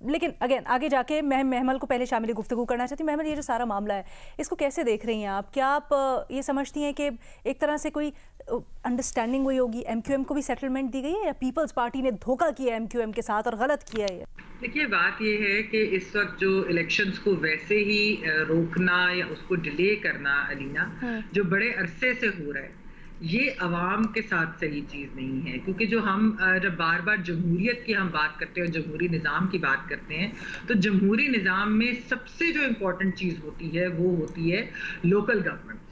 لیکن اگین آگے جا کے میں محمل کو پہلے شامل گفتگو کرنا چاہتی ہوں. محمل, یہ جو سارا معاملہ ہے اس کو کیسے دیکھ رہی ہیں آپ؟ کیا آپ یہ سمجھتی ہیں کہ ایک طرح سے کوئی انڈرسٹینڈنگ ہوئی ہوگی, ایم کیو ایم کو بھی سیٹلمنٹ دی گئی ہے, یا پیپلز پارٹی نے دھوکہ کیا ایم کیو ایم کے ساتھ اور غلط کیا ہے؟ دیکھیے بات یہ ہے کہ اس وقت جو الیکشنز کو ویسے ہی روکنا یا اس کو ڈیلے کرنا علینا جو بڑے عرصے سے ہو رہا ہے, یہ عوام کے ساتھ صحیح چیز نہیں ہے. کیونکہ جو ہم جب بار بار جمہوریت کی ہم بات کرتے ہیں اور جمہوری نظام کی بات کرتے ہیں, تو جمہوری نظام میں سب سے جو امپورٹنٹ چیز ہوتی ہے وہ ہوتی ہے لوکل گورنمنٹ.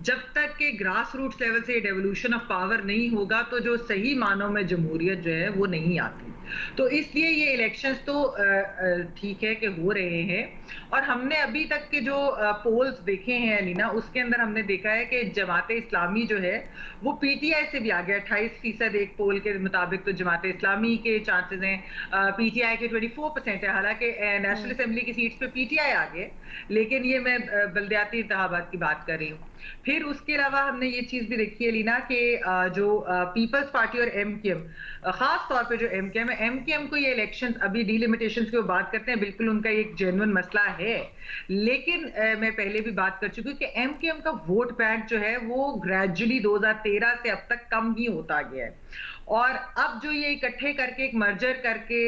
جب تک کہ گراس روٹس لیول سے ڈیولوشن آف پاور نہیں ہوگا تو جو صحیح معنوں میں جمہوریت جو ہے وہ نہیں آتی. تو اس لیے یہ الیکشنز تو ٹھیک ہے کہ ہو رہے ہیں, اور ہم نے ابھی تک کے جو پولز دیکھے ہیں علینا, اس کے اندر ہم نے دیکھا ہے کہ جماعت اسلامی جو ہے وہ پی ٹی آئی سے بھی آگے 28% ایک پول کے مطابق تو جماعت اسلامی کے چانسز ہیں, پی ٹی آئی کے 24% ہے. حالانکہ نیشنل اسمبلی کی سیٹس پہ پی ٹی آئی آگے, لیکن یہ میں بلدیاتی انتخابات کی بات کر رہی ہوں. پھر اس کے علاوہ ہم نے یہ چیز بھی دیکھی ہے لینا کہ جو پیپلز پارٹی اور ایم کیو ایم, خاص طور پہ جو ایم کیو ایم کو یہ الیکشن ابھی ڈی لیمیٹیشنز کی بات کرتے ہیں, بالکل ان کا ایک جینوئن مسئلہ ہے. لیکن میں پہلے بھی بات کر چکی ہوں کہ ایم کیو ایم کا ووٹ بینک جو ہے وہ گریجولی 2013 سے اب تک کم ہی ہوتا گیا ہے. اور اب جو یہ اکٹھے کر کے ایک مرجر کر کے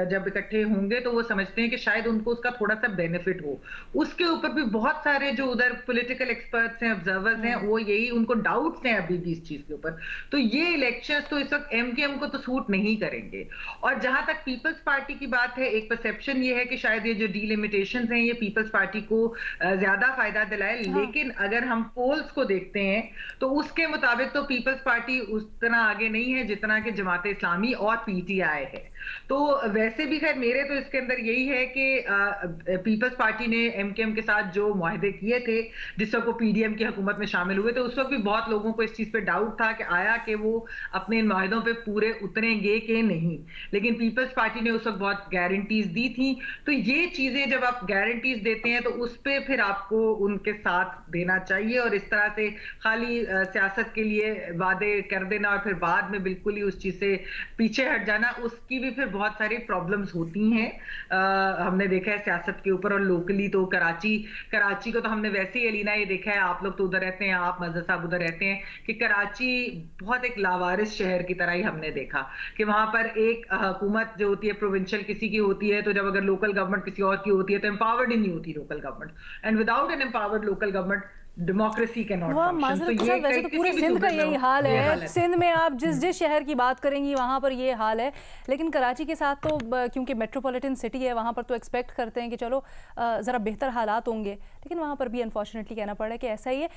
جب اکٹھے ہوں گے تو وہ سمجھتے ہیں کہ شاید ان کو اس کا تھوڑا سا بینیفٹ ہو. اس کے اوپر بھی بہت سارے جو ادھر پولیٹیکل ایکسپرٹس ہیں, آبزرورز ہیں, وہ یہی ان کو ڈاؤٹس ہیں ابھی بھی اس چیز کے اوپر. تو یہ الیکشنز تو اس وقت ایم کیو ایم کو تو سوٹ نہیں کریں گے. اور جہاں تک پیپلز پارٹی کی بات ہے, ایک پرسیپشن یہ ہے کہ شاید یہ جو ڈی لیمیٹیشنز ہیں یہ پیپلز پارٹی کو زیادہ فائدہ دلائے. لیکن اگر ہم پولز کو دیکھتے ہیں تو اس کے مطابق تو پیپلز پارٹی اس طرح آگے نہیں ہے جتنا کہ جماعت اسلامی اور پی ٹی آئی ہے. تو ویسے بھی خیر میرے تو اس کے اندر یہی ہے کہ پیپلز پارٹی نے ایم کیو ایم کے ساتھ جو معاہدے کیے تھے جس وقت وہ پی ڈی ایم کی حکومت میں شامل ہوئے, تو اس وقت بھی بہت لوگوں کو اس چیز پہ ڈاؤٹ تھا کہ آیا کہ وہ اپنے ان معاہدوں پہ پورے اتریں گے کہ نہیں. لیکن پیپلز پارٹی نے اس وقت بہت گارنٹیز دی تھیں. تو یہ چیزیں جب آپ گارنٹیز دیتے ہیں تو اس پہ پھر آپ کو ان کے ساتھ دینا چاہیے, اور اس طرح سے خالی سیاست کے لیے وعدے کر دینا اور پھر بعد میں بالکل ہی اس چیز سے پیچھے ہٹ جانا, اس کی بھی پھر بہت ساری پرابلمز ہوتی ہیں. ہم نے دیکھا ہے سیاست کے اوپر, اور لوکلی تو کراچی کو تو ہم نے ویسے ہی علینا یہ دیکھا ہے, آپ لوگ تو ادھر رہتے ہیں, آپ مظہر صاحب ادھر رہتے ہیں, کہ کراچی بہت ایک لاوارث شہر کی طرح ہی ہم نے دیکھا کہ وہاں پر ایک حکومت جو ہوتی ہے پروونشل کسی کی ہوتی ہے, تو جب اگر لوکل گورنمنٹ کسی اور کی ہوتی ہے تو امپاورڈ ہی نہیں ہوتی local government, and without an empowered local government democracy کے ناٹ فنکشن. تو یہ ویسے تو پورے سندھ کا یہی حال ہے. سندھ میں آپ جس شہر کی بات کریں گی وہاں پر یہ حال ہے. لیکن کراچی کے ساتھ تو کیونکہ میٹروپولیٹن سٹی ہے, وہاں پر تو ایکسپیکٹ کرتے ہیں کہ چلو ذرا بہتر حالات ہوں گے, لیکن وہاں پر بھی انفارچونیٹلی کہنا پڑ رہا ہے کہ ایسا ہی ہے.